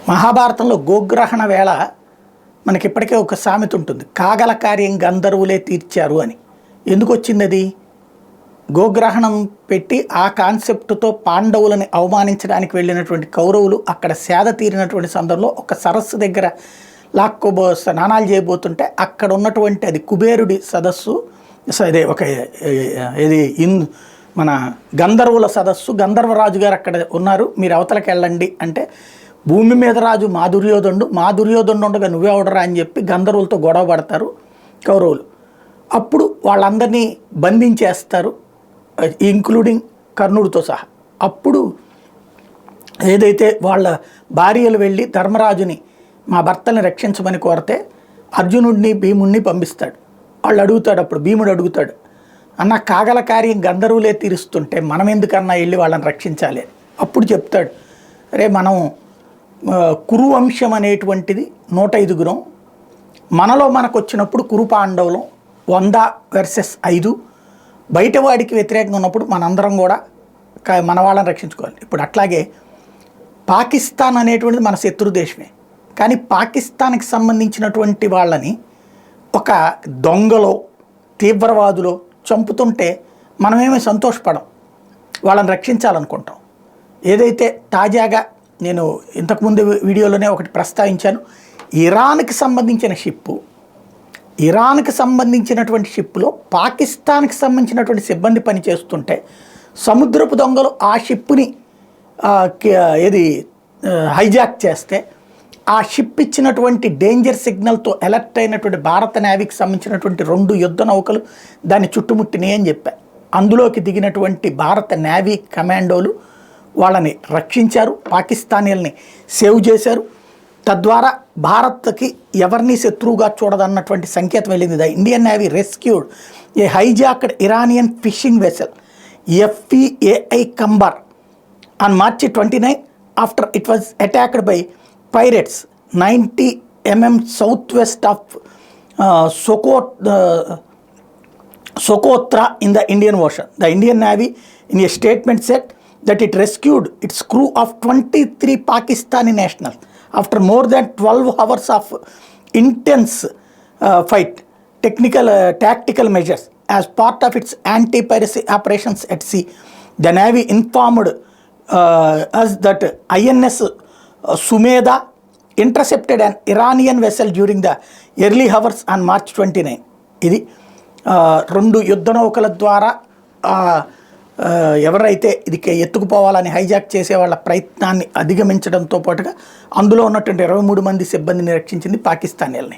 మహాభారతంలో గోగ్రహణ వేళ మనకి ఇప్పటికే ఒక సామెత ఉంటుంది, కాగల కార్యం గంధర్వులే తీర్చారు అని. ఎందుకు వచ్చింది అది? గోగ్రహణం పెట్టి ఆ కాన్సెప్ట్తో పాండవులని అవమానించడానికి వెళ్ళినటువంటి కౌరవులు అక్కడ సేద తీరినటువంటి సందర్భంలో ఒక సరస్సు దగ్గర స్నానాలు చేయబోతుంటే అక్కడ ఉన్నటువంటి అది కుబేరుడి సదస్సు, ఇదే ఒక ఇది మన గంధర్వుల సదస్సు, గంధర్వరాజు గారు అక్కడ ఉన్నారు, మీరు అవతలకి వెళ్ళండి అంటే భూమి మీద రాజు మా దుర్యోధనుడు ఉండగా నువ్వెవడరా అని చెప్పి గంధర్వులతో గొడవ పడతారు కౌరవులు. అప్పుడు వాళ్ళందరినీ బంధించేస్తారు, ఇంక్లూడింగ్ కర్ణుడితో సహా. అప్పుడు ఏదైతే వాళ్ళ భార్యలు వెళ్ళి ధర్మరాజుని మా భర్తని రక్షించమని కోరితే అర్జునుడిని భీముడిని పంపిస్తాడు. వాళ్ళు అడుగుతాడు, అప్పుడు భీముడు అడుగుతాడు, అన్న కాగల కార్యం గంధర్వులే తీరుస్తుంటే మనం ఎందుకన్నా వెళ్ళి వాళ్ళని రక్షించాలి అని. అప్పుడు చెప్తాడు, రే మనం కురువంశం అనేటువంటిది 105 మనలో మనకు వచ్చినప్పుడు కురు పాండవులం 100 versus 5, బయటవాడికి వ్యతిరేకంగా ఉన్నప్పుడు మనందరం కూడా మన వాళ్ళని రక్షించుకోవాలి. ఇప్పుడు అట్లాగే పాకిస్తాన్ అనేటువంటిది మన శత్రు దేశమే, కానీ పాకిస్తాన్కి సంబంధించినటువంటి వాళ్ళని ఒక దొంగలో తీవ్రవాదులో చంపుతుంటే మనమేమీ సంతోషపడం, వాళ్ళని రక్షించాలనుకుంటాం. ఏదైతే తాజాగా నేను ఇంతకుముందు వీడియోలోనే ఒకటి ప్రస్తావించాను, ఇరాన్కి సంబంధించినటువంటి షిప్లో పాకిస్తాన్కి సంబంధించినటువంటి సిబ్బంది పనిచేస్తుంటే సముద్రపు దొంగలు ఆ షిప్ని హైజాక్ చేస్తే ఆ షిప్ ఇచ్చినటువంటి డేంజర్ సిగ్నల్తో అలర్ట్ అయినటువంటి భారత నేవీకి సంబంధించినటువంటి 2 యుద్ధ నౌకలు దాన్ని చుట్టుముట్టినాయి అని చెప్పా. అందులోకి దిగినటువంటి భారత నేవీ కమాండోలు వాళ్ళని రక్షించారు, పాకిస్తానీలని సేవ్ చేశారు. తద్వారా భారత్కి ఎవరిని శత్రువుగా చూడదన్నటువంటి సంకేతం వెళ్ళింది. The Indian Navy rescued a hijacked Iranian fishing vessel FEAI Kambar on March 29 after it was attacked by pirates 90 mm southwest of Socotra in the Indian Ocean. The Indian Navy in a statement said that it rescued its crew of 23 Pakistani nationals after more than 12 hours of intense fight, tactical measures as part of its anti-piracy operations at sea. The Navy informed us that INS Sumeda intercepted an Iranian vessel during the early hours on March 29. ఇది 2 యుద్ధ నౌకల ద్వారా ఎవరైతే ఇది ఎత్తుకుపోవాలని hijack చేసే వాళ్ళ ప్రయత్నాన్ని అధిగమించడంతో పాటుగా అందులో ఉన్నటువంటి 23 మంది సిబ్బందిని రక్షించింది పాకిస్తానీలని.